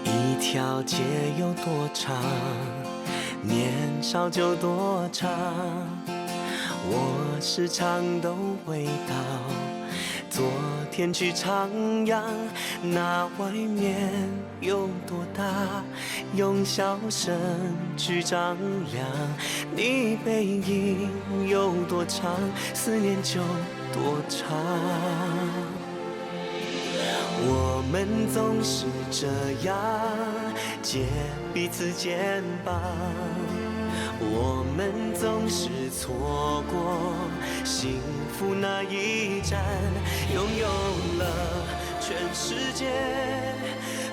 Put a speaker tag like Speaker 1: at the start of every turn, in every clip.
Speaker 1: 一条街有多长，年少就多长。我时常都回到昨天去徜徉，那外面有多大，用笑声去丈量。你背影有多长，思念就多长。我们总是这样借彼此肩膀，我们总是错过幸福那一站，拥有了全世界，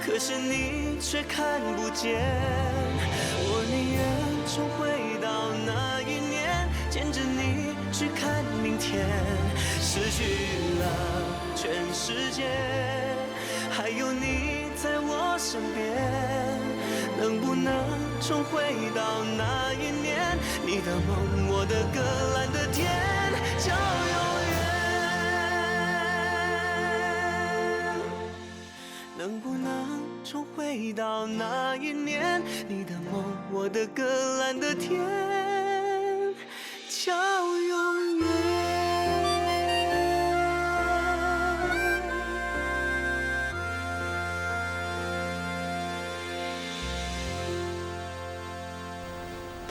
Speaker 1: 可是你却看不见。我宁愿重回到那一年，牵着你去看明天，失去了全世界，还有你在我身边，能不能重回到那一年？你的梦，我的歌，蓝的天，就永远。能不能重回到那一年？你的梦，我的歌，蓝的天，就永远。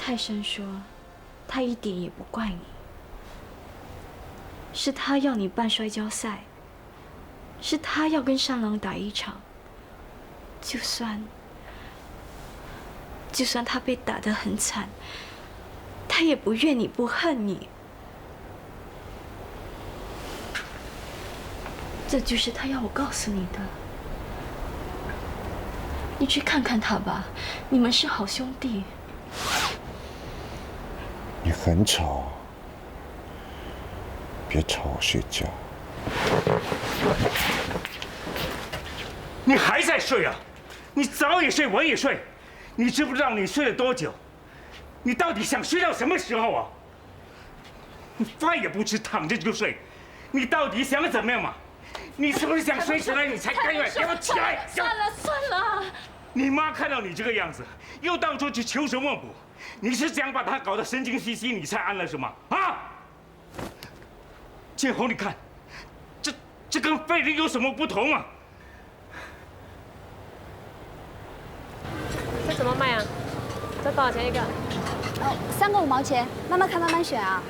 Speaker 2: 泰山说，他一点也不怪你，是他要你办摔跤赛，是他要跟山狼打一场。就算他被打得很惨，他也不怨你不恨你。这就是他要我告诉你的。你去看看他吧，你们是好兄弟。
Speaker 3: 你很吵，别吵我睡觉。
Speaker 4: 你还在睡啊？你早也睡，晚也睡，你知不知道你睡了多久？你到底想睡到什么时候啊？你饭也不吃，躺着就睡，你到底想怎么样嘛？你是不是想睡起来你才甘愿？给我起来！
Speaker 2: 算了。
Speaker 4: 你妈看到你这个样子，又到处去求神问卜，你是想把她搞得神经兮兮，你才安了是吗？啊！建宏，你看，这跟废人有什么不同啊？
Speaker 5: 这怎么卖啊？这多少钱一个
Speaker 6: ？3个5毛钱，慢慢看，慢慢选啊。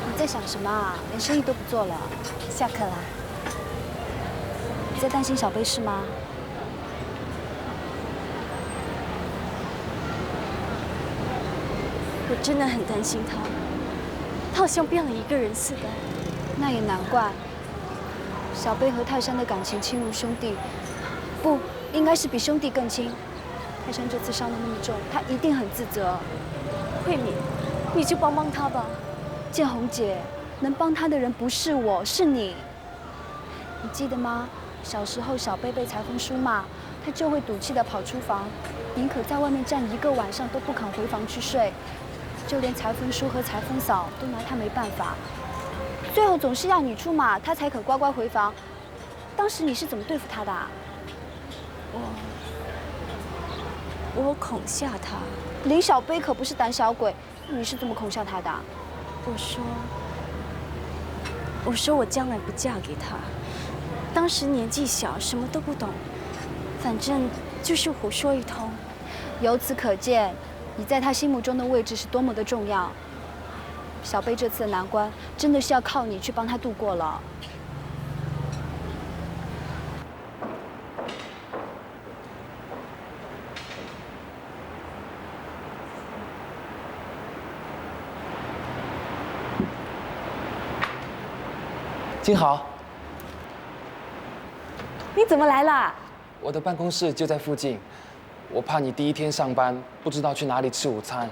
Speaker 6: 你在想什么啊？连生意都不做了，下课啦。你在担心小贝是吗？
Speaker 2: 我真的很担心他，他好像变了一个人似的。
Speaker 6: 那也难怪，小贝和泰山的感情亲如兄弟，不，应该是比兄弟更亲。泰山这次伤得那么重，他一定很自责。
Speaker 2: 慧敏，你就帮帮他吧。
Speaker 6: 建宏姐，能帮他的人不是我，是你。你记得吗？小时候小贝被裁缝叔骂，他就会赌气地跑出房，宁可在外面站1个晚上都不肯回房去睡。就连裁缝叔和裁缝嫂都拿他没办法，最后总是要你出马，他才肯乖乖回房。当时你是怎么对付他的啊？
Speaker 2: 我恐吓他。
Speaker 6: 林小贝可不是胆小鬼，你是怎么恐吓他的啊？
Speaker 2: 我说我将来不嫁给他。当时年纪小，什么都不懂，反正就是胡说一通。
Speaker 6: 由此可见，你在他心目中的位置是多么的重要。小贝这次的难关，真的是要靠你去帮他度过了。
Speaker 7: 金豪，
Speaker 6: 你怎么来啦？
Speaker 7: 我的办公室就在附近，我怕你第一天上班不知道去哪里吃午餐，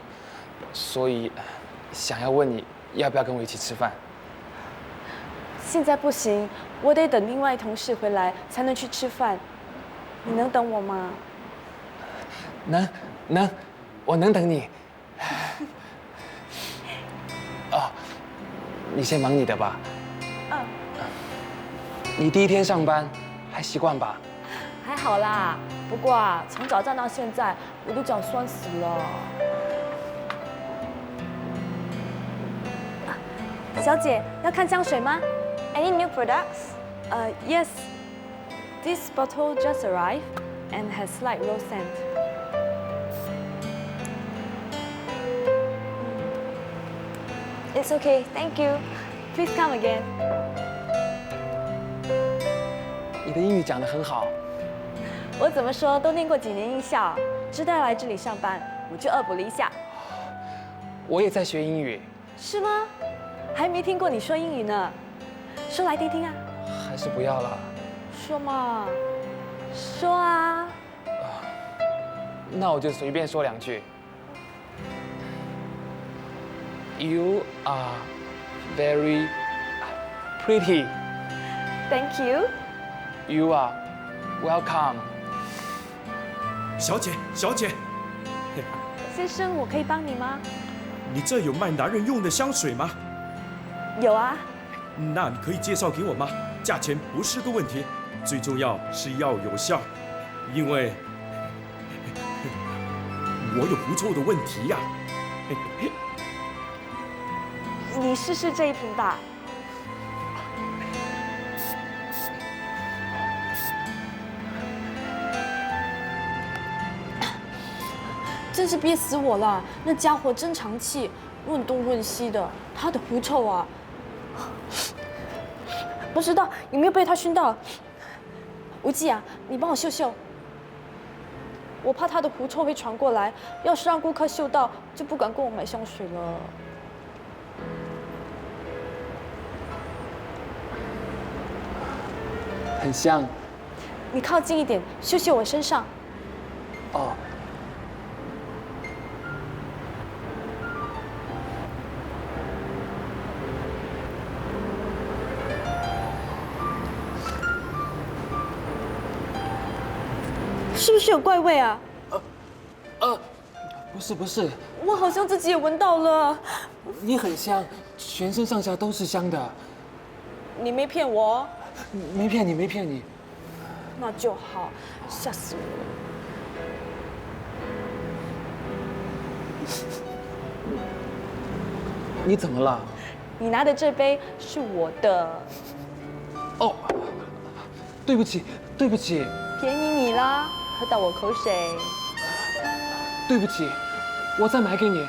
Speaker 7: 所以想要问你要不要跟我一起吃饭。
Speaker 8: 现在不行，我得等另外同事回来才能去吃饭。你能等我吗？
Speaker 7: 能，我能等你。你先忙你的吧。
Speaker 8: 嗯，
Speaker 7: 你第一天上班还习惯吧？
Speaker 8: 还好啦。不过啊，从早站到现在，我的脚酸死了。小姐，要看香水吗
Speaker 5: Any new products?
Speaker 8: Yes. This bottle just arrived and has slight rose scent.
Speaker 5: It's okay, thank you.
Speaker 8: Please come again.
Speaker 7: 你的英语讲得很好。
Speaker 8: 我怎么说都念过几年艺校，知道来这里上班，我就恶补了一下。
Speaker 7: 我也在学英语。
Speaker 8: 是吗？还没听过你说英语呢，说来听听啊。
Speaker 7: 还是不要了。
Speaker 8: 说嘛，说啊。
Speaker 7: 那我就随便说2句。You are very pretty.
Speaker 8: Thank you.
Speaker 7: You are welcome.
Speaker 9: 小姐，小姐，
Speaker 8: 先生，我可以帮你吗？
Speaker 9: 你这有卖男人用的香水吗？
Speaker 8: 有啊。
Speaker 9: 那你可以介绍给我吗？价钱不是个问题，最重要是要有效，因为我有狐臭的问题呀。
Speaker 8: 你试试这一瓶吧。真是憋死我了！那家伙真长气，润东润西的，他的狐臭啊，不知道有没有被他熏到。无忌啊，你帮我嗅嗅，我怕他的狐臭会传过来，要是让顾客嗅到，就不敢跟我买香水了。
Speaker 7: 很香。
Speaker 8: 你靠近一点，嗅嗅我身上。
Speaker 7: 哦。
Speaker 8: 是不是有怪味啊？
Speaker 7: 不是，
Speaker 8: 我好像自己也闻到了。
Speaker 7: 你很香，全身上下都是香的。
Speaker 8: 你没骗我？
Speaker 7: 没骗你。
Speaker 8: 那就好，吓死我了。
Speaker 7: 你怎么了？
Speaker 8: 你拿的这杯是我的。
Speaker 7: 哦，对不起。
Speaker 8: 便宜你啦，喝到我口水。
Speaker 7: 对不起，我再买给你。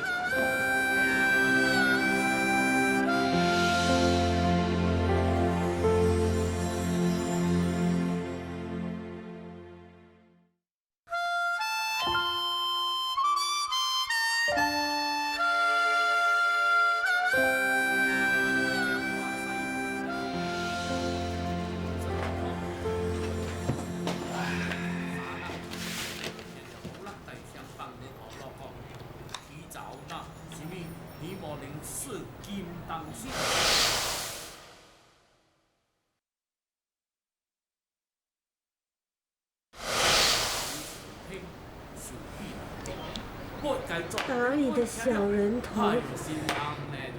Speaker 10: 打你的小人头，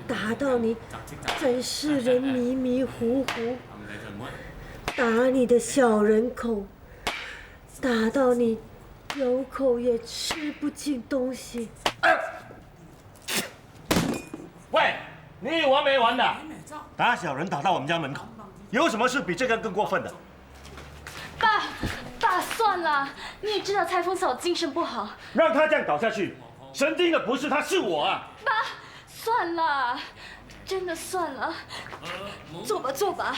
Speaker 10: 打到你整世人迷迷糊糊；打你的小人口，打到你有口也吃不进东西。
Speaker 4: 喂，你有完没完的？打小人打到我们家门口，有什么事比这个更过分的？
Speaker 2: 爸，算了，你也知道裁缝嫂精神不好，
Speaker 4: 让他这样倒下去，神经的不是他，是我啊！
Speaker 2: 爸，算了，真的算了，坐吧。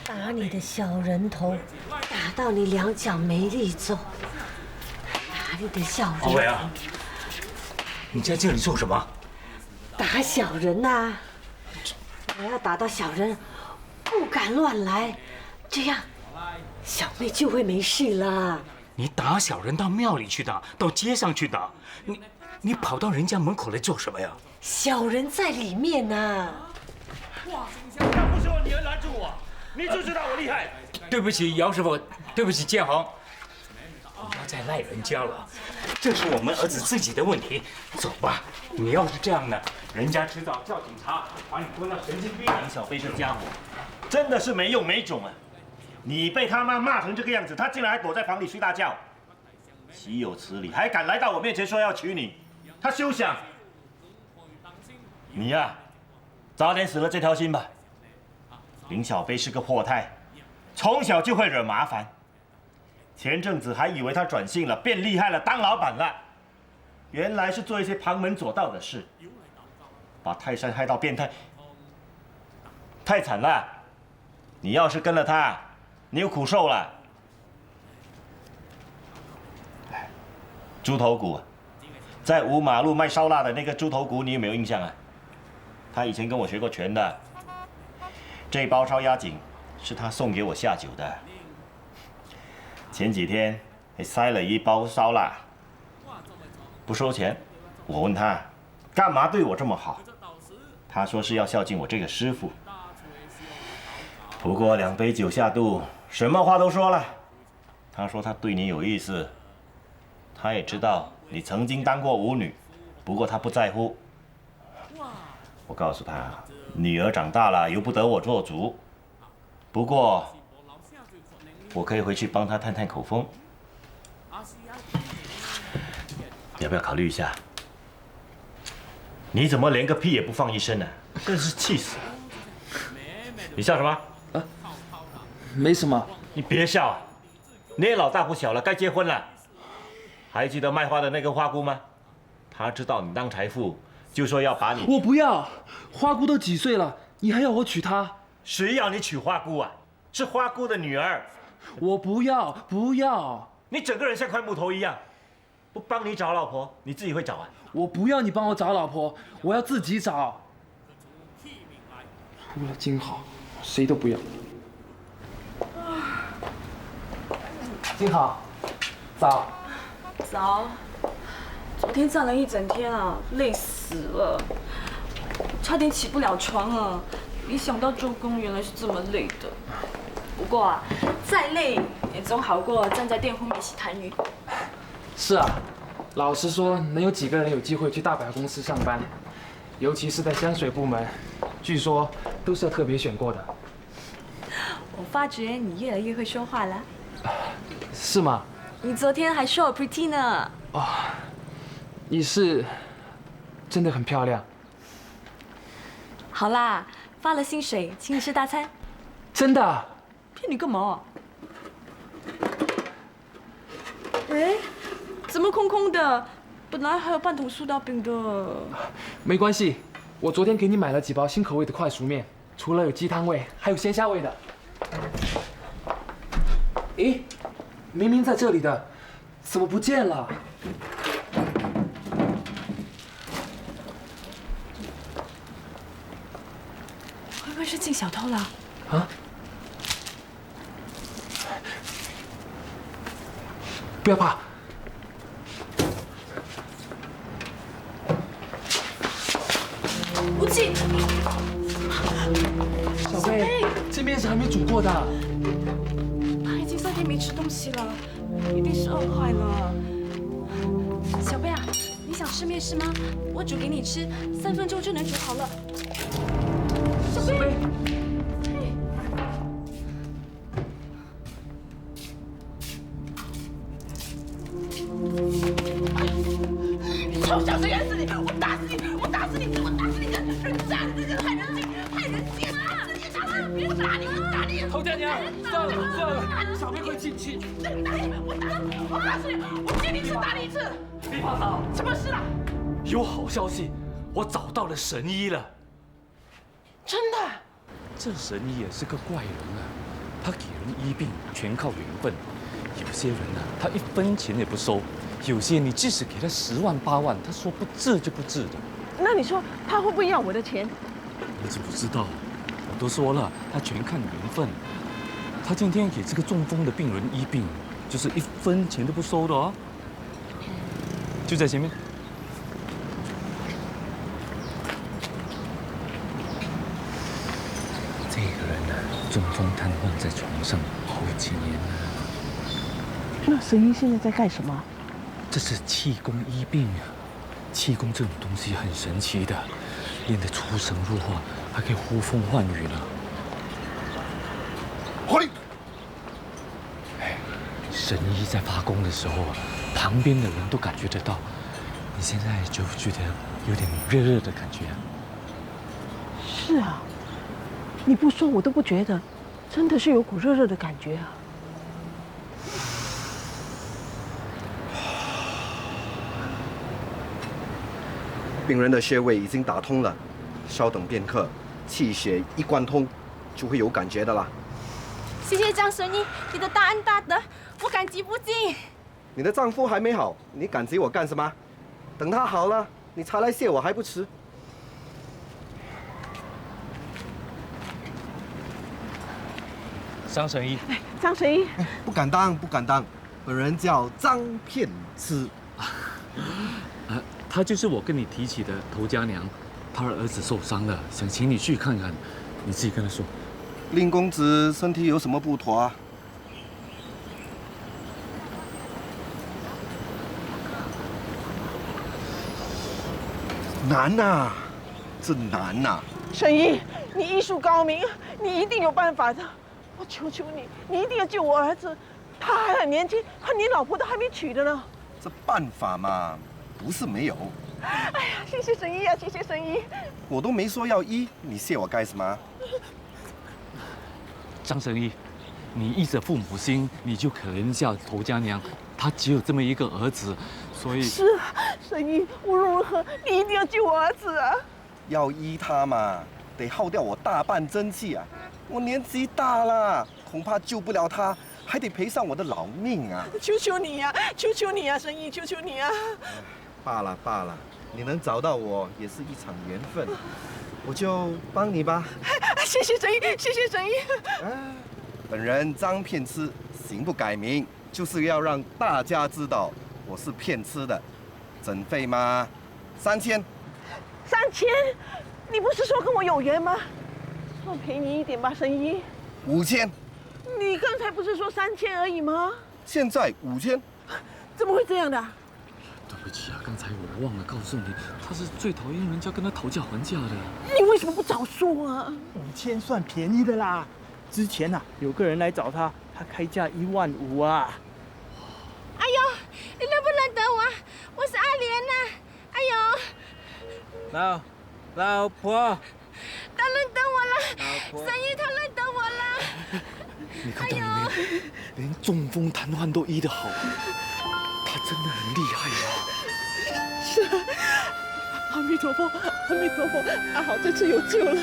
Speaker 10: 打你的小人头，打到你2脚没力走。打你的小人。
Speaker 4: 阿伟啊，你在这里做什么？
Speaker 10: 打小人呐！我要打到小人不敢乱来，这样小妹就会没事了。
Speaker 4: 你打小人到庙里去打，到街上去打，你跑到人家门口来做什么呀？
Speaker 10: 小人在里面呐。
Speaker 4: 哇，要不是我女儿拦住我，你就知道我厉害。
Speaker 11: 对不起，姚师傅，对不起建恒，不要再赖人家了。
Speaker 4: 这是我们儿子自己的问题。走吧，你要是这样呢，人家迟早叫警察把你关到神经病。
Speaker 11: 林小飞这家伙，真的是没用没种啊！你被他妈骂成这个样子，他竟然还躲在房里睡大觉，岂有此理！还敢来到我面前说要娶你，他休想！你呀，早点死了这条心吧。林小飞是个祸胎，从小就会惹麻烦。前阵子还以为他转性了，变厉害了，当老板了，原来是做一些旁门左道的事，把泰山害到变态，太惨了！你要是跟了他，你有苦受了。猪头骨，在五马路卖烧腊的那个猪头骨，你有没有印象啊？他以前跟我学过拳的。这包烧鸭颈是他送给我下酒的。前几天还塞了一包烧腊，不收钱。我问他干嘛对我这么好，他说是要孝敬我这个师傅。不过2杯酒下肚，什么话都说了。他说他对你有意思，他也知道你曾经当过舞女，不过他不在乎。我告诉他，女儿长大了由不得我做主，不过我可以回去帮他探探口风。你要不要考虑一下？你怎么连个屁也不放一声呢？真是气死了！你笑什么？
Speaker 7: 啊，没什么。
Speaker 11: 你别笑啊！你也老大不小了，该结婚了。还记得卖花的那个花姑吗？她知道你当财富，就说要把你……
Speaker 7: 我不要，花姑都几岁了，你还要我娶她？
Speaker 11: 谁要你娶花姑啊？是花姑的女儿。
Speaker 7: 我不要，不要！
Speaker 11: 你整个人像块木头一样，不帮你找老婆，你自己会找啊？
Speaker 7: 我不要你帮我找老婆，我要自己找。除了金豪，谁都不要。金豪，早。
Speaker 8: 早。昨天站了一整天啊，累死了，差点起不了床了。没想到做工原来是这么累的。不过啊，再累也总好过站在电烘里洗痰盂。
Speaker 7: 是啊，老实说，能有几个人有机会去大百货公司上班，尤其是在香水部门，据说都是要特别选过的。
Speaker 8: 我发觉你越来越会说话了。
Speaker 7: 是吗？
Speaker 8: 你昨天还说我 pretty 呢。
Speaker 7: 哦，你是真的很漂亮。
Speaker 8: 好啦，发了薪水，请你吃大餐。
Speaker 7: 真的？
Speaker 8: 骗你干嘛？哎，怎么空空的？本来还有半桶苏打饼的。
Speaker 7: 没关系，我昨天给你买了几包新口味的快熟面，除了有鸡汤味，还有鲜虾味的。咦，明明在这里的，怎么不见了？
Speaker 8: 会不会是进小偷了？
Speaker 7: 啊？不要怕。
Speaker 8: 无忌，
Speaker 7: 小贝，这面是还没煮过的。
Speaker 8: 他已经3天没吃东西了，一定是饿坏了。小贝啊，你想吃面是吗？我煮给你吃，3分钟就能煮好了。小贝。
Speaker 12: 臭小子，冤死你！我打死你！我打死你！我打死你！人渣！你这个害人精！害人精啊！自己打他！别打你！打你！
Speaker 7: 侯家娘，算了算了，小贝会进去。
Speaker 12: 打你！我打死你！我告诉你，我见你一次打你一次。
Speaker 13: 李大嫂，
Speaker 12: 什么事啊？
Speaker 13: 有好消息，我找到了神医了。
Speaker 12: 真的？
Speaker 13: 这神医也是个怪人啊，他给人医病全靠缘分。有些人啊，他1分钱也不收。有些你即使给他10万8万，他说不治就不治的。
Speaker 12: 那你说他会不会要我的钱？
Speaker 13: 你怎么知道？我都说了，他全看缘分。他今天给这个中风的病人医病，就是1分钱都不收的哦。就在前面。这个人呢，中风瘫痪在床上好几年了。
Speaker 12: 那神医现在在干什么？
Speaker 13: 这是气功医病啊！气功这种东西很神奇的，练得出神入化，还可以呼风唤雨呢。
Speaker 14: 回！
Speaker 13: 哎，神医在发功的时候啊，旁边的人都感觉得到。你现在觉不觉得有点热热的感觉啊？
Speaker 10: 是啊，你不说我都不觉得，真的是有股热热的感觉啊。
Speaker 14: 病人的穴位已经打通了，稍等片刻，气血一贯通，就会有感觉的啦。
Speaker 12: 谢谢张神医，你的大恩大德，我感激不尽。
Speaker 14: 你的丈夫还没好，你感激我干什么？等他好了，你才来谢我还不迟。
Speaker 13: 张神医，
Speaker 10: 张神医，
Speaker 14: 不敢当，不敢当，本人叫张片痴。
Speaker 13: 她就是我跟你提起的头家娘，她的儿子受伤了，想请你去看看，你自己跟她说。
Speaker 14: 令公子身体有什么不妥啊？难呐，真难呐！
Speaker 10: 神医，你医术高明，你一定有办法的。我求求你，你一定要救我儿子，他还很年轻，你老婆都还没娶的呢。
Speaker 14: 这办法嘛，不是没有。
Speaker 10: 哎呀，谢谢神医啊，谢谢神医。
Speaker 14: 我都没说要医，你谢我干什么？
Speaker 13: 张神医，你依着父母心，你就可怜下头家娘，她只有这么一个儿子，所以
Speaker 10: 是啊，神医，无论如何，你一定要救我儿子啊！
Speaker 14: 要医他嘛，得耗掉我大半真气啊！我年纪大了，恐怕救不了他，还得赔上我的老命啊！
Speaker 10: 求求你呀，求求你呀，神医，求求你啊！
Speaker 14: 罢了罢了，你能找到我也是一场缘分，我就帮你吧。
Speaker 10: 谢谢神医，谢谢神医。
Speaker 14: 本人张片痴，行不改名，就是要让大家知道我是片痴的。诊费吗？3000。
Speaker 10: 3000？你不是说跟我有缘吗？算便宜一点吧，神医。
Speaker 14: 5000。
Speaker 10: 你刚才不是说3000而已吗？
Speaker 14: 现在5000。
Speaker 10: 怎么会这样的？
Speaker 13: 对不起啊，刚才我忘了告诉你，他是最讨厌人家跟他讨价还价的。
Speaker 10: 你为什么不早说啊
Speaker 15: ？5000算便宜的啦。之前有个人来找他，他开价15000啊。
Speaker 12: 哎呦，你认不认得我？我是阿莲呐。哎呦，
Speaker 15: 老婆，
Speaker 12: 他认得我了，神医他认得我了。
Speaker 13: 你看到了没有？连中风瘫痪都医得好，他真的很厉害呀。
Speaker 10: 是啊，阿弥陀佛，阿弥陀佛，阿好这次有救了。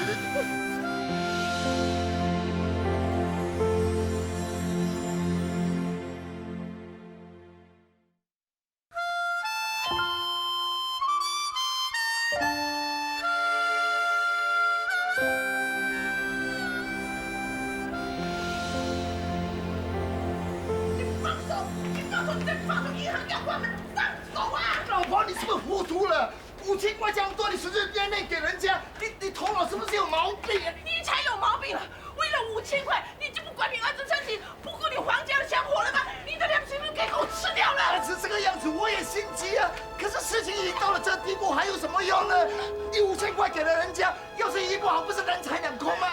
Speaker 16: 5000块这样多，你随随便便给人家，你头脑是不是有毛病啊？
Speaker 12: 你才有毛病了！为了5000块，你就不管你儿子身体，不顾你皇家的香火了吗？你的良心都给狗吃掉了！
Speaker 16: 是这个样子，我也心急啊。可是事情已经到了这地步，还有什么用呢？你5000块给了人家，要是医不好，不是人财两空吗？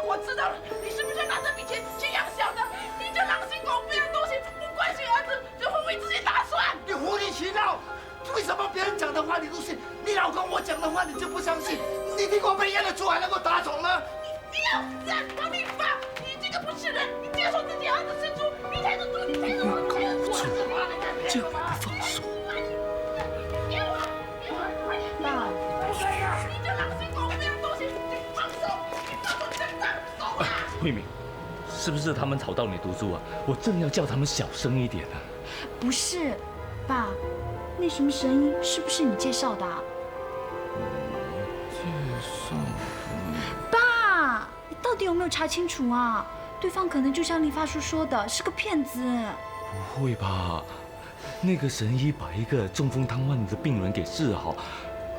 Speaker 12: 我知道了，你是不是拿这笔钱去养小的？你这狼心狗肺的东西，不关心儿子，只会为自己打算。
Speaker 16: 你无理取闹！为什么别人讲的话你都信？你老公我讲的话你就不相信？你听过被阉的猪还能够打肿吗？
Speaker 12: 你要死啊！逃命吧！你这个不是人！你接受自己儿子是猪，你才是猪！你才是猪！
Speaker 13: 这样还不放手？
Speaker 12: 爸，你这狼心狗肺的东西，你放手！你放手！真的走啊！
Speaker 13: 慧敏，是不是他们吵到你读书啊？我正要叫他们小声一点呢。
Speaker 6: 不是，爸。那什么神医是不是你介绍的啊？
Speaker 13: 介绍？
Speaker 6: 爸，你到底有没有查清楚啊？对方可能就像理发叔说的，是个骗子。
Speaker 13: 不会吧？那个神医把一个中风瘫痪的病人给治好，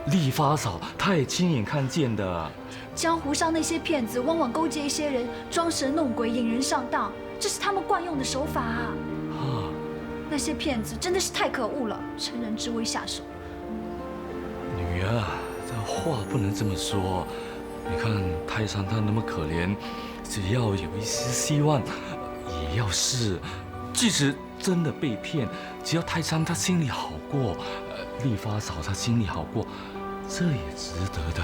Speaker 13: 理发嫂他也亲眼看见的。
Speaker 6: 江湖上那些骗子往往勾结一些人，装神弄鬼，引人上当，这是他们惯用的手法啊。那些骗子真的是太可恶了，趁人之危下手。
Speaker 13: 女儿啊，这话不能这么说。你看泰山他那么可怜，只要有一丝希望，也要试。即使真的被骗，只要泰山他心里好过，丽发嫂她心里好过，这也值得的。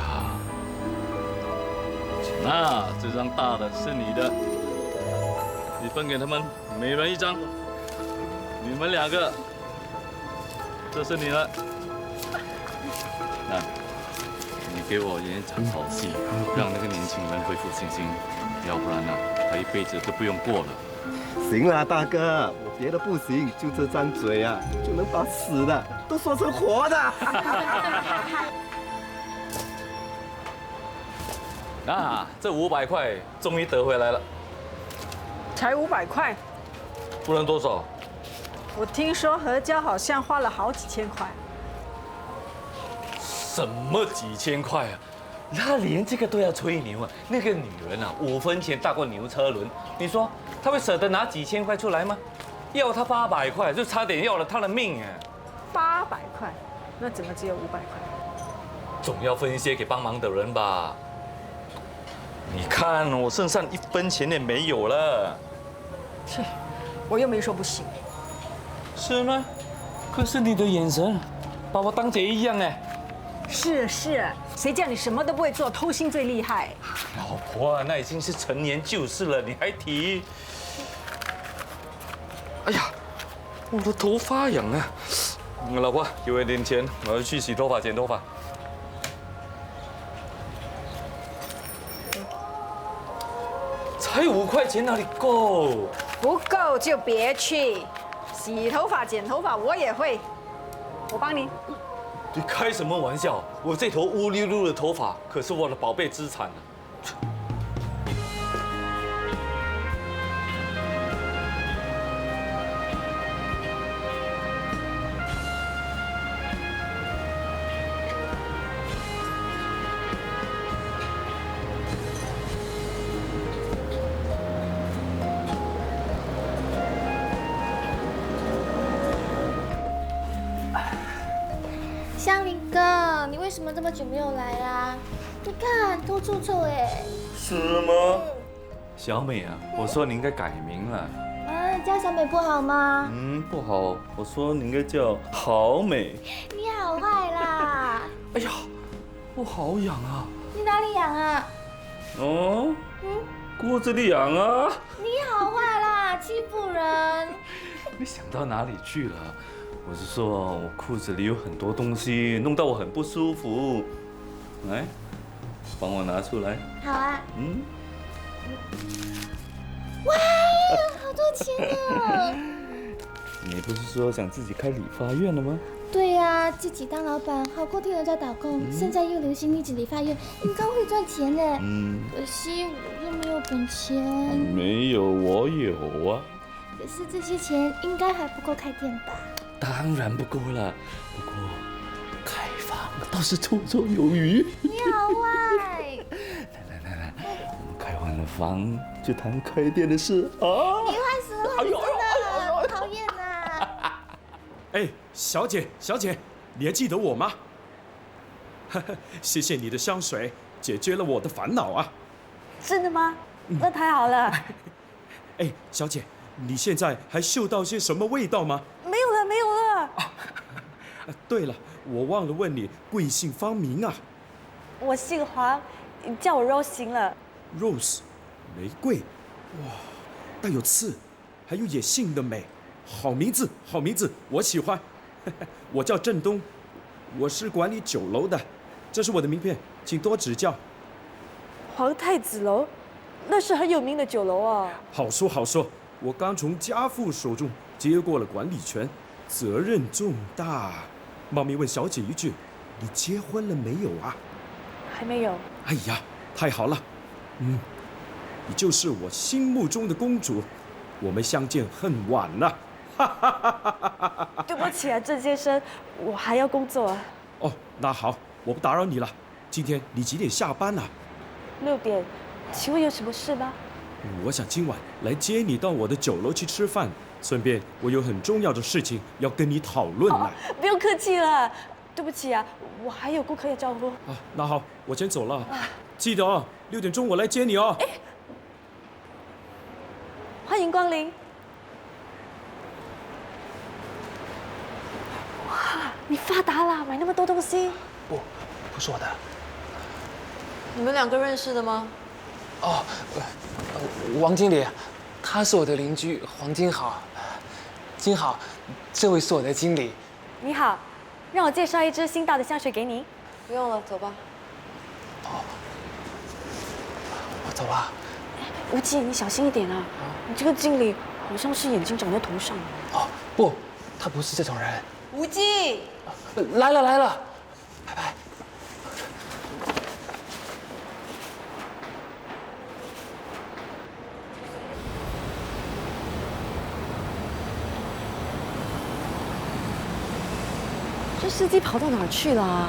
Speaker 13: 那这张大的是你的，你分给他们每人1张。你们2个，这是你的。那，你给我演一场好戏，让那个年轻人恢复信心，要不然呢，他一辈子都不用过了。
Speaker 14: 行啦，大哥，我别的不行，就这张嘴啊，就能把死的都说成活的。
Speaker 13: 那这500块终于得回来了。
Speaker 17: 才500块，
Speaker 13: 不能多少？
Speaker 17: 我听说何家好像花了好几千块。
Speaker 13: 什么几千块啊？他连这个都要吹牛啊！那个女人啊，5分钱大过牛车轮，你说他会舍得拿几千块出来吗？要他800块，就差点要了他的命啊
Speaker 17: ！800块，那怎么只有500块？
Speaker 13: 总要分一些给帮忙的人吧？你看我身上1分钱也没有了。
Speaker 17: 切，我又没说不行。
Speaker 13: 是吗？可是你的眼神，把我当贼一样哎。
Speaker 17: 是，谁叫你什么都不会做，偷心最厉害。
Speaker 13: 老婆啊，那已经是陈年旧事了，你还提？哎呀，我的头发痒啊！老婆，给我一点钱，我要去洗头发、剪头发。才5块钱哪里够？
Speaker 17: 不够就别去。洗头发、剪头发我也会，我帮你。
Speaker 13: 你开什么玩笑？我这头乌溜溜的头发可是我的宝贝资产啊！
Speaker 18: 香林哥，你为什么这么久没有来啊？你看都臭臭哎。
Speaker 13: 是吗？小美啊，我说你应该改名了。
Speaker 18: 啊，叫小美不好吗？
Speaker 13: 不好，我说你应该叫好美。
Speaker 18: 你好坏啦！
Speaker 13: 哎呀，我好痒啊！
Speaker 18: 你哪里痒啊？
Speaker 13: 哦，骨子里痒啊！
Speaker 18: 你好坏啦，欺负人！
Speaker 13: 你想到哪里去了？我是说，我裤子里有很多东西，弄到我很不舒服。来，帮我拿出来。
Speaker 18: 好啊。哇，好多钱啊！
Speaker 13: 你不是说想自己开理发院了吗？
Speaker 18: 对呀，自己当老板好过替人家打工。现在又流行女子理发院，应该会赚钱的。可惜我又没有本钱。
Speaker 13: 没有，我有啊。
Speaker 18: 可是这些钱应该还不够开店吧？
Speaker 13: 当然不够了，不过开房倒是绰绰有余。
Speaker 18: 你好坏！
Speaker 13: 来，我们开完了房就谈开店的事啊！
Speaker 18: 你坏死了，真的讨厌呐！
Speaker 9: 哎，小姐，你还记得我吗？谢谢你的香水，解决了我的烦恼啊！
Speaker 17: 真的吗？那太好了。
Speaker 9: 哎，小姐，你现在还嗅到些什么味道吗？
Speaker 17: 没有了。
Speaker 9: 对了，我忘了问你，贵姓芳名啊？
Speaker 17: 我姓黄，你叫我 Rose 行了。
Speaker 9: Rose， 玫瑰，哇，带有刺，还有野性的美，好名字，我喜欢。我叫郑东，我是管理酒楼的，这是我的名片，请多指教。
Speaker 17: 皇太子楼，那是很有名的酒楼啊。
Speaker 9: 好说，我刚从家父手中接过了管理权，责任重大。冒昧问小姐一句，你结婚了没有啊？
Speaker 17: 还没有。
Speaker 9: 哎呀，太好了，你就是我心目中的公主，我们相见恨晚了。
Speaker 17: 对不起啊，郑先生，我还要工作啊。
Speaker 9: 哦，那好，我不打扰你了。今天你几点下班啊？
Speaker 17: 6点，请问有什么事吗？
Speaker 9: 我想今晚来接你到我的酒楼去吃饭，顺便我有很重要的事情要跟你讨论呢。
Speaker 8: 不用客气了，对不起啊，我还有顾客要招呼。
Speaker 9: 啊，那好，我先走了。记得哦，6点钟我来接你哦。
Speaker 8: 哎，欢迎光临。哇，你发达了，买那么多东西。
Speaker 7: 不是我的。
Speaker 8: 你们2个认识的吗？
Speaker 7: 哦，王经理，他是我的邻居黄金豪。金豪，这位是我的经理。
Speaker 8: 你好，让我介绍一支新到的香水给你。不用了，走吧。
Speaker 7: 我走了。
Speaker 8: 吴忌，你小心一点啊！你这个经理好像是眼睛长在头上。
Speaker 7: 哦，不，他不是这种人。
Speaker 8: 吴忌，
Speaker 7: 来了，拜拜。
Speaker 8: 这司机跑到哪儿去了？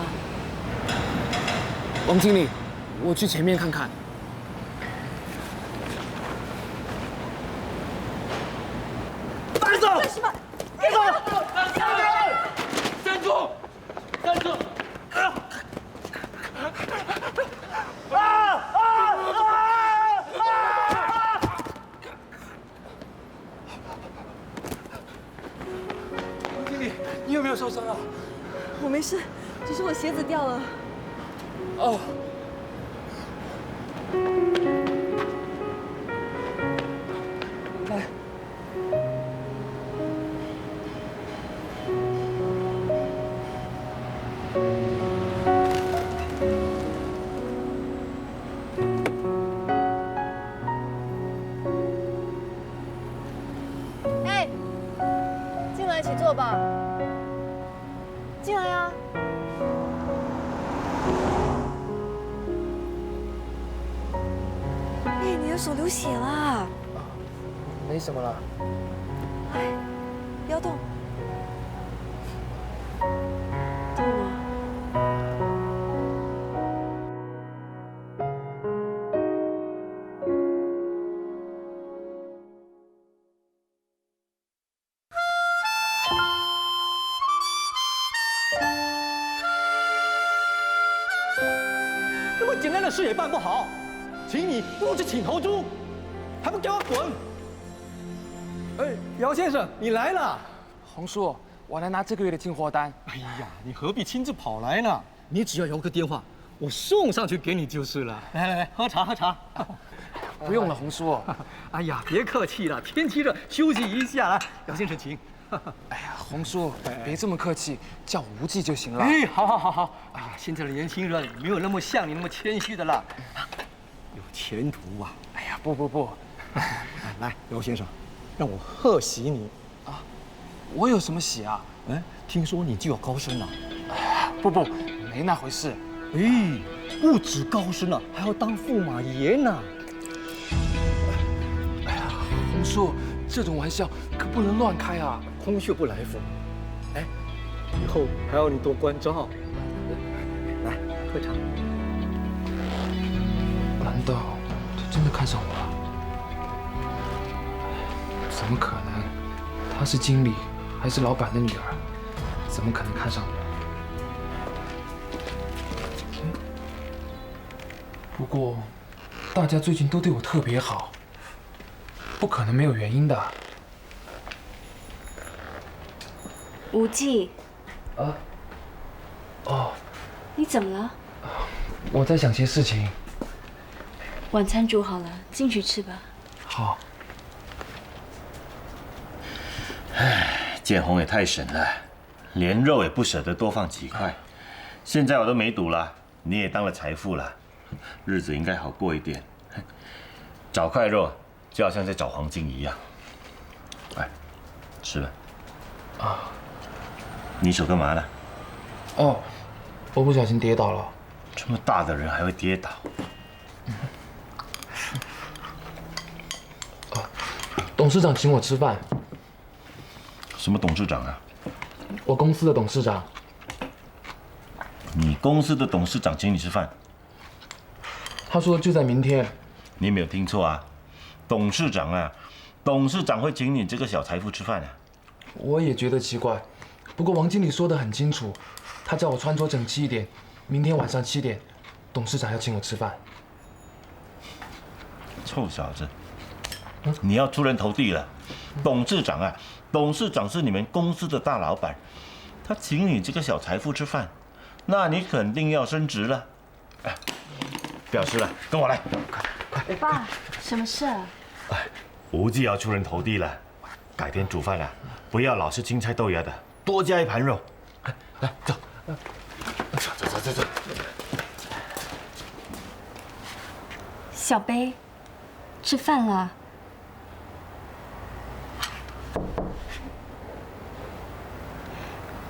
Speaker 7: 王经理，我去前面看看。
Speaker 16: 放手！
Speaker 8: 什么？
Speaker 16: 别走！站住！站住！
Speaker 7: 王经理，你有没有受伤啊？
Speaker 8: 我没事，只是我鞋子掉了。
Speaker 7: 哦。来。
Speaker 8: 哎，进来一起坐吧。进来呀。哎，你的手流血了。
Speaker 7: 没什么了。
Speaker 8: 哎，不要动。痛吗？
Speaker 15: 那么简单的事也办不好，请你不如去请头猪，还不给我滚！哎，姚先生，你来了。
Speaker 7: 洪叔，我来拿这个月的进货单。
Speaker 15: 哎呀，你何必亲自跑来呢？你只要有个电话，我送上去给你就是了。来，喝茶喝茶。
Speaker 7: 不用了，洪叔。
Speaker 15: 哎呀，别客气了，天气热，休息一下来。姚先生，请。
Speaker 7: 哎呀，洪叔，别这么客气，叫我无忌就行了。
Speaker 15: 哎，好。哎呀，现在的年轻人没有那么像你那么谦虚的啦，有前途啊。
Speaker 7: 哎呀，不。
Speaker 15: 来，姚先生，让我贺喜你
Speaker 7: 啊！我有什么喜啊？
Speaker 15: 哎，听说你就要高升了。
Speaker 7: 不，没那回事。
Speaker 15: 哎，不止高升了，还要当驸马爷呢。
Speaker 7: 哎呀，洪叔，这种玩笑可不能乱开啊！
Speaker 15: 空穴不来风。哎，以后还要你多关照。来，喝茶。
Speaker 7: 难道他真的看上我了？怎么可能？她是经理，还是老板的女儿，怎么可能看上我？不过，大家最近都对我特别好，不可能没有原因的。
Speaker 2: 无忌。
Speaker 7: 啊？哦。
Speaker 2: 你怎么了？
Speaker 7: 我在想些事情。
Speaker 2: 晚餐煮好了，进去吃吧。
Speaker 7: 好。
Speaker 11: 唉，建宏也太省了，连肉也不舍得多放几块。现在我都没赌了，你也当了财富了，日子应该好过一点。找块肉就好像在找黄金一样。来，吃吧。
Speaker 7: 啊。
Speaker 11: 你手干嘛呢？
Speaker 7: 哦，我不小心跌倒了。
Speaker 11: 这么大的人还会跌倒？
Speaker 7: 董事长请我吃饭。
Speaker 11: 什么董事长啊？
Speaker 7: 我公司的董事长。
Speaker 11: 你公司的董事长请你吃饭？
Speaker 7: 他说就在明天。
Speaker 11: 你没有听错啊，董事长啊，董事长会请你这个小财富吃饭啊？
Speaker 7: 我也觉得奇怪，不过王经理说得很清楚，他叫我穿着整齐一点，明天晚上7点，董事长要请我吃饭。
Speaker 11: 臭小子，你要出人头地了！董事长啊，董事长是你们公司的大老板，他请你这个小财富吃饭，那你肯定要升职了。哎，不要吃了，跟我来，快！
Speaker 2: 爸，什么事啊？
Speaker 11: 无忌要出人头地了，改天煮饭啊，不要老是青菜豆芽的，多加一盘肉。来，走。走。
Speaker 2: 小贝，吃饭了。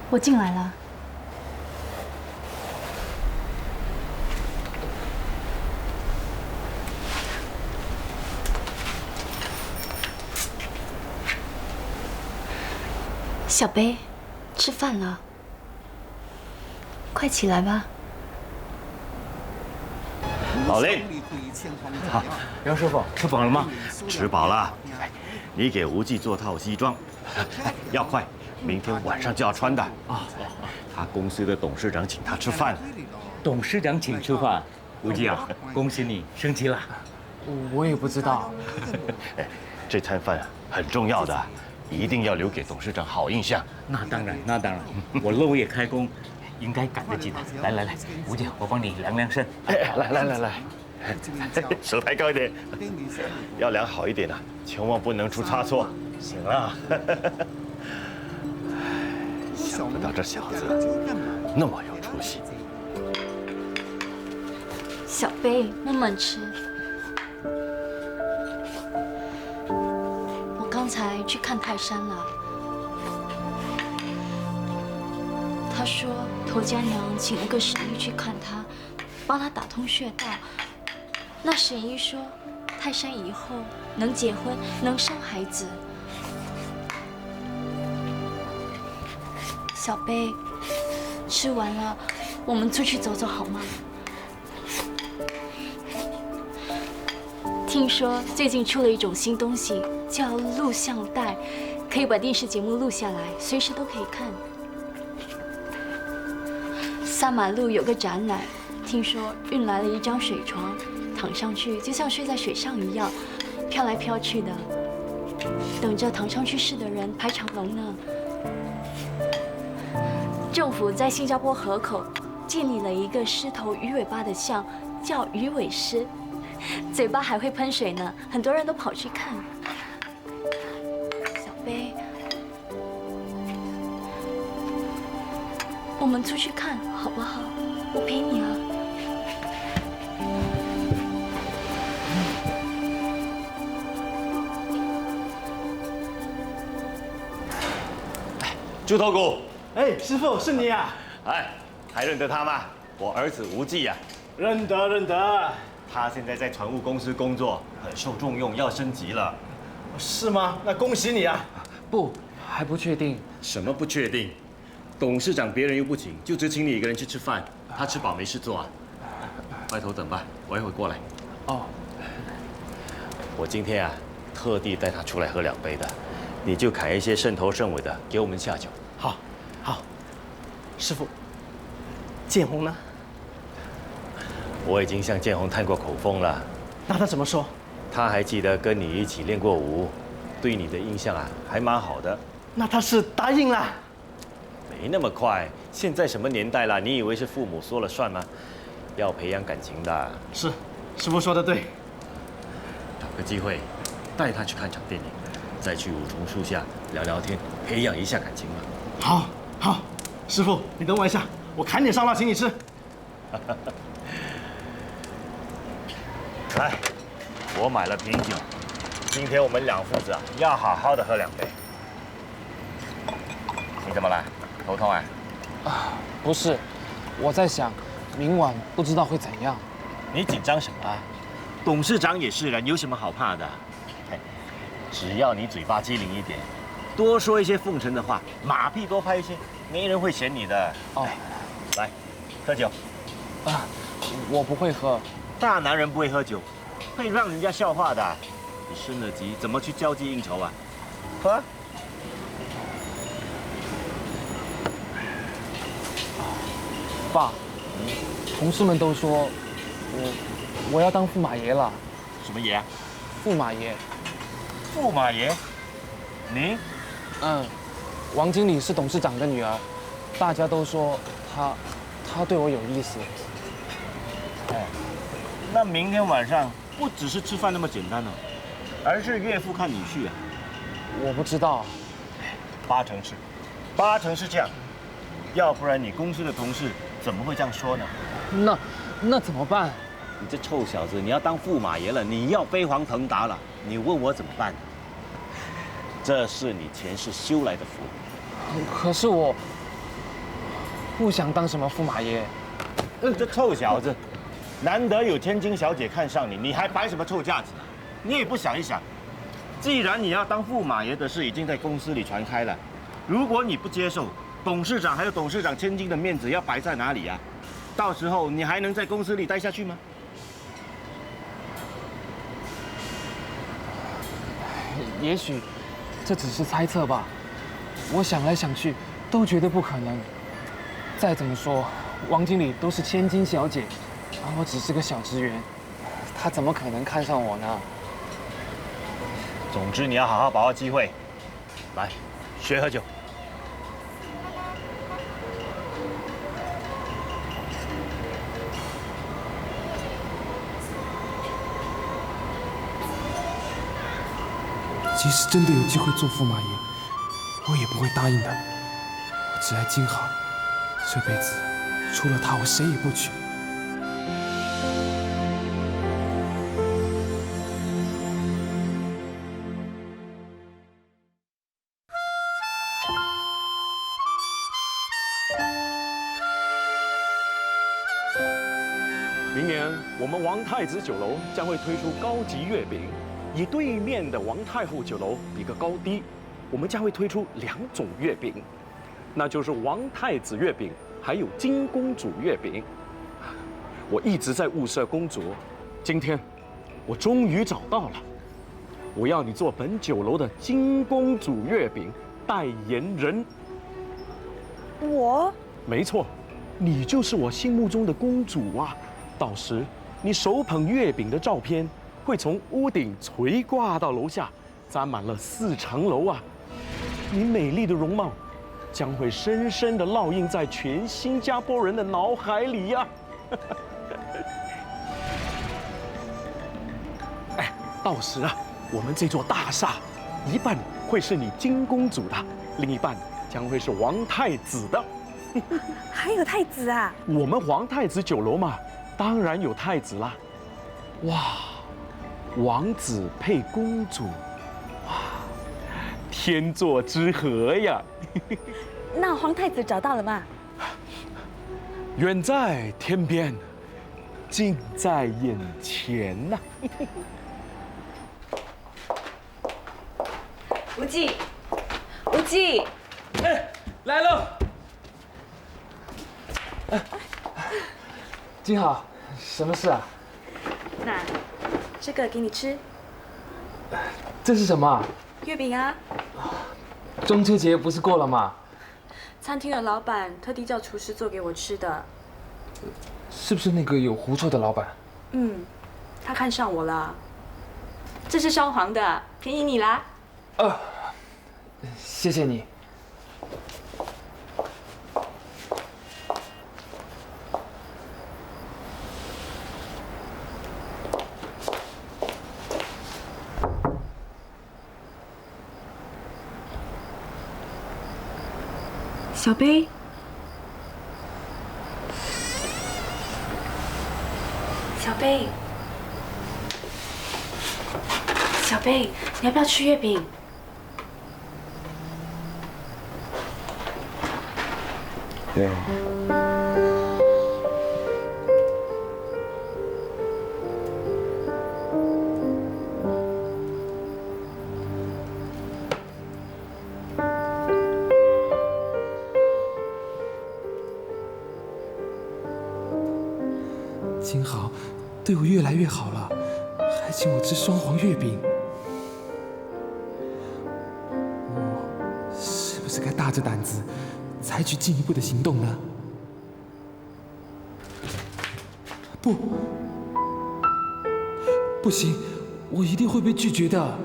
Speaker 2: 我进来了。小贝，吃饭了，快起来吧。
Speaker 11: 老林，
Speaker 13: 好，杨师傅，吃饱了吗？
Speaker 11: 吃饱了。你给无忌做套西装，要快，明天晚上就要穿的。啊，他公司的董事长请他吃饭。
Speaker 4: 董事长请吃饭，无忌啊，恭喜你升级了。
Speaker 7: 我也不知道。
Speaker 11: 哎，这餐饭很重要的，一定要留给董事长好印象。
Speaker 4: 那当然，我漏夜开工，应该赶得及的。来，无忌，我帮你量身。
Speaker 11: 来，手抬高一点，要量好一点啊，千万不能出差错。行了。想不到这小子那么有出息。
Speaker 2: 小贝，慢慢吃。我刚才去看泰山了，他说头家娘请了个神医去看他，帮他打通穴道。那神医说，泰山以后能结婚，能生孩子。小贝，吃完了，我们出去走走好吗？听说最近出了一种新东西，叫录像带，可以把电视节目录下来，随时都可以看。萨马路有个展览，听说运来了一张水床，躺上去就像睡在水上一样，飘来飘去的，等着躺上去试的人排长龙呢。政府在新加坡河口建立了一个狮头鱼尾巴的像，叫鱼尾狮。嘴巴还会喷水呢，很多人都跑去看。小贝，我们出去看好不好？我陪你啊。
Speaker 11: 猪头骨，
Speaker 15: 哎，师傅是你啊？
Speaker 11: 哎，还认得他吗？我儿子无忌呀。
Speaker 15: 认得。
Speaker 11: 他现在在船务公司工作，很受重用，要升级了。
Speaker 15: 是吗？那恭喜你啊！
Speaker 7: 不，还不确定。
Speaker 11: 什么不确定？董事长别人又不请，就只请你一个人去吃饭，他吃饱没事做啊。外头等吧，我一会过来。
Speaker 7: 哦。
Speaker 11: 我今天啊，特地带他出来喝2杯的，你就砍一些剩头剩尾的给我们下酒。
Speaker 15: 好。师傅，建宏呢？
Speaker 11: 我已经向建宏探过口风了。
Speaker 15: 那他怎么说？
Speaker 11: 他还记得跟你一起练过舞，对你的印象啊还蛮好的。
Speaker 15: 那他是答应了？
Speaker 11: 没那么快，现在什么年代了？你以为是父母说了算吗？要培养感情的。
Speaker 15: 是，师傅说的对。
Speaker 11: 找个机会，带他去看场电影，再去五重树下聊聊天，培养一下感情嘛。
Speaker 15: 好，师傅，你等我一下，我砍点烧腊请你吃。
Speaker 11: 来，我买了啤酒，今天我们2父子啊要好好的喝2杯。你怎么了？头痛啊？
Speaker 7: 不是，我在想，明晚不知道会怎样。
Speaker 11: 你紧张什么啊？董事长也是人，有什么好怕的？只要你嘴巴机灵一点，多说一些奉承的话，马屁多拍一些，没人会嫌你的。哦，来，喝酒。
Speaker 7: 我不会喝。
Speaker 11: 大男人不会喝酒，会让人家笑话的。你升了级，怎么去交际应酬啊？啊？
Speaker 7: 爸，同事们都说我要当驸马爷了。
Speaker 11: 什么爷啊？
Speaker 7: 驸马爷。
Speaker 11: 驸马爷？你？
Speaker 7: 王经理是董事长的女儿，大家都说她对我有意思。
Speaker 11: 哎，那明天晚上不只是吃饭那么简单哦，而是岳父看女婿啊。
Speaker 7: 我不知道。
Speaker 11: 八成是这样，要不然你公司的同事怎么会这样说呢？
Speaker 7: 那怎么办？
Speaker 11: 你这臭小子，你要当驸马爷了，你要飞黄腾达了，你问我怎么办？这是你前世修来的福。
Speaker 7: 可是我不想当什么驸马爷。
Speaker 11: 这臭小子，难得有千金小姐看上你，你还摆什么臭架子啊？你也不想一想，既然你要当驸马爷的事已经在公司里传开了，如果你不接受，董事长还有董事长千金的面子要摆在哪里啊？到时候你还能在公司里待下去吗？
Speaker 7: 也许这只是猜测吧。我想来想去，都觉得不可能。再怎么说，王经理都是千金小姐，而我只是个小职员，他怎么可能看上我呢？
Speaker 11: 总之，你要好好把握机会。来，学喝酒。
Speaker 19: 即使真的有机会做驸马爷，我也不会答应的。我只爱金豪，这辈子除了他，我谁也不娶。
Speaker 9: 明年我们王太子酒楼将会推出高级月饼。以对面的王太后酒楼比个高低，我们将会推出2种月饼，那就是王太子月饼，还有金公主月饼。我一直在物色公主，今天我终于找到了。我要你做本酒楼的金公主月饼代言人。
Speaker 6: 我？
Speaker 9: 没错，你就是我心目中的公主啊！到时你手捧月饼的照片会从屋顶垂挂到楼下，沾满了4层楼啊！你美丽的容貌将会深深地烙印在全新加坡人的脑海里呀！哎，到时啊，我们这座大厦一半会是你金公主的，另一半将会是王太子的。
Speaker 6: 还有太子啊？
Speaker 9: 我们皇太子酒楼嘛，当然有太子啦！哇！王子配公主，哇，天作之合呀！
Speaker 6: 那皇太子找到了吗？
Speaker 9: 远在天边，近在眼前呐！
Speaker 8: 无忌，无忌，
Speaker 7: 哎，来了！金豪，什么事啊？
Speaker 8: 那这个给你吃。
Speaker 7: 这是什么啊？
Speaker 8: 月饼啊。
Speaker 7: 中秋节不是过了吗？
Speaker 8: 餐厅的老板特地叫厨师做给我吃的。
Speaker 7: 是不是那个有狐臭的老板？
Speaker 8: 他看上我了。这是双黄的，便宜你啦。
Speaker 7: 谢谢你。
Speaker 8: 小贝，小贝，小贝，你要不要吃月饼？
Speaker 3: 对。
Speaker 19: 金豪对我越来越好了，还请我吃双黄月饼。是该大着胆子采取进一步的行动呢？不行，我一定会被拒绝的。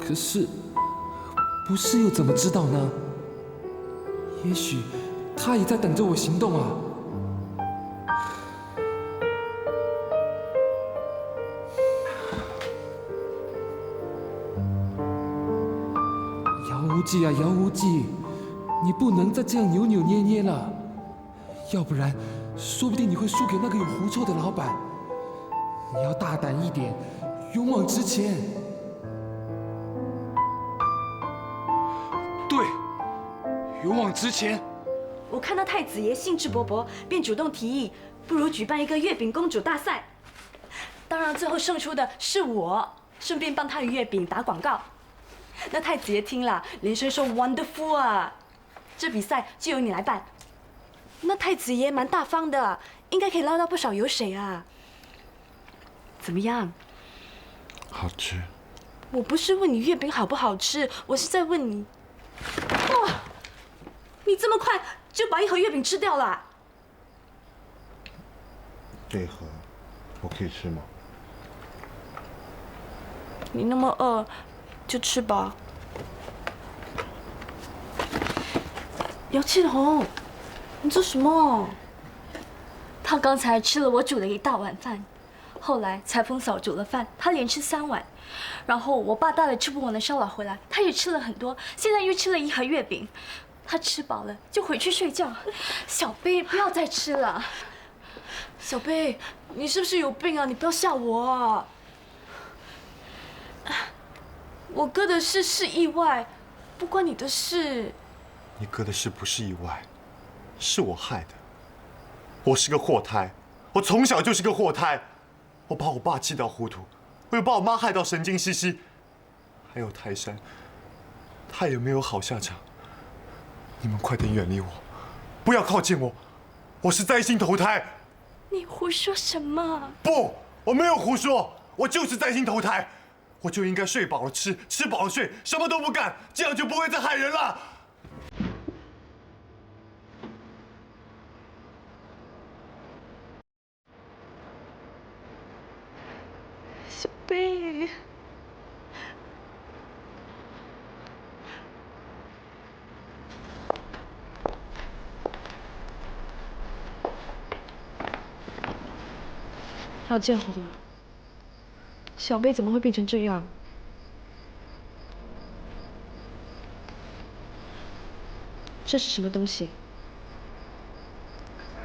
Speaker 19: 可是，不试又怎么知道呢？也许他也在等着我行动啊。姚无忌啊，姚无忌，你不能再这样扭扭捏捏了，要不然，说不定你会输给那个有狐臭的老板。你要大胆一点，勇往直前。对，勇往直前。
Speaker 8: 我看到太子爷兴致勃勃，便主动提议，不如举办一个月饼公主大赛。当然，最后胜出的是我，顺便帮他的月饼打广告。那太子爷听了，连声说 wonderful 啊！这比赛就由你来办。那太子爷蛮大方的，应该可以捞到不少油水啊。怎么样？
Speaker 3: 好吃。
Speaker 8: 我不是问你月饼好不好吃，我是在问你。哇，你这么快就把一盒月饼吃掉了？
Speaker 3: 这盒我可以吃吗？
Speaker 8: 你那么饿，就吃吧。姚庆红，你做什么？
Speaker 2: 他刚才吃了我煮了一大碗饭，后来裁缝嫂煮了饭，他连吃3碗，然后我爸带了吃不完的烧腊回来，他也吃了很多，现在又吃了一盒月饼。他吃饱了就回去睡觉。小贝，不要再吃了。
Speaker 8: 小贝，你是不是有病啊？你不要吓我啊！我哥的事是意外，不关你的事。
Speaker 3: 你哥的事不是意外，是我害的。我是个祸胎，我从小就是个祸胎。我把我爸气到糊涂，我又把我妈害到神经兮兮。还有泰山，他也没有好下场。你们快点远离我，不要靠近我，我是灾星投胎。
Speaker 2: 你胡说什么？
Speaker 3: 不，我没有胡说，我就是灾星投胎。我就应该睡饱了吃，吃饱了睡，什么都不干，这样就不会再害人了。
Speaker 2: 小贝，
Speaker 8: 姚建宏，小贝怎么会变成这样？这是什么东西？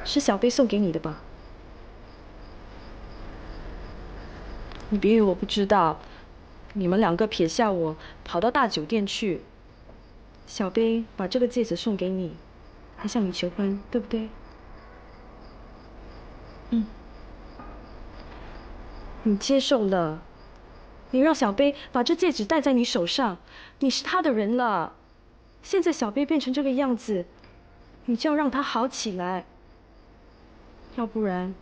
Speaker 8: 是小贝送给你的吧？你别以为我不知道，你们2个撇下我，跑到大酒店去。小贝把这个戒指送给你，还向你求婚，对不对？嗯。你接受了，你让小贝把这戒指戴在你手上，你是他的人了。现在小贝变成这个样子，你就要让他好起来，要不然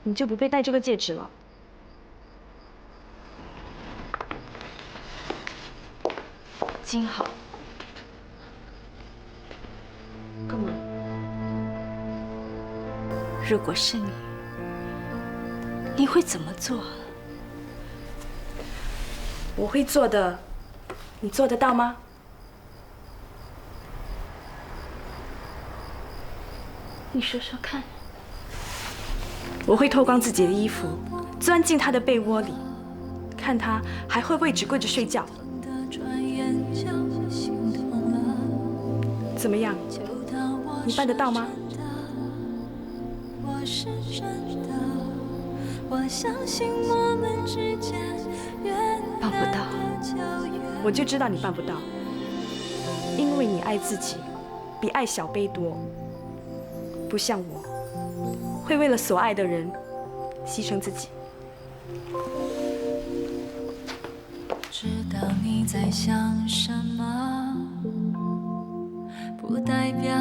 Speaker 8: 你就不配戴这个戒指了。
Speaker 2: 金好，
Speaker 8: 干嘛？
Speaker 2: 如果是你，你会怎么做？
Speaker 8: 我会做的，你做得到吗？
Speaker 2: 你说说看。
Speaker 8: 我会脱光自己的衣服，钻进他的被窝里，看他还会不会只顾着睡觉。怎么样？你办得到吗？办不到，我就知道你办不到，因为你爱自己比爱小贝多，不像我，会为了所爱的人牺牲自己。
Speaker 20: 知道你在想什么，不代表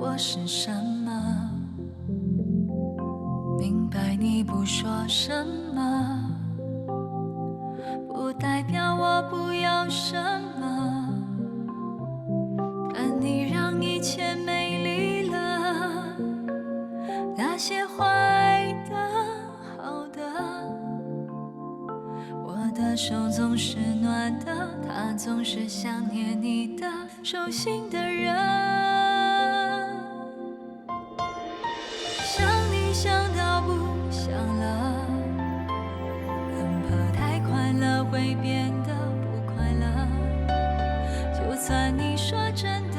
Speaker 20: 我是什么。明白你不说什么，不代表我我不要什么，但你让一切美丽了。那些坏的、好的，我的手总是暖的，他总是想念你的手心的人。想你想到不想了，很怕太快乐会变得不快乐。就算你说真的，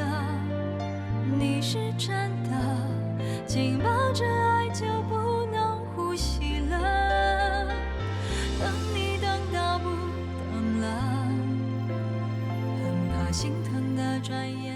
Speaker 20: 你是真的，紧抱着爱就不能呼吸了。等你等到不等了，很怕心疼的转眼。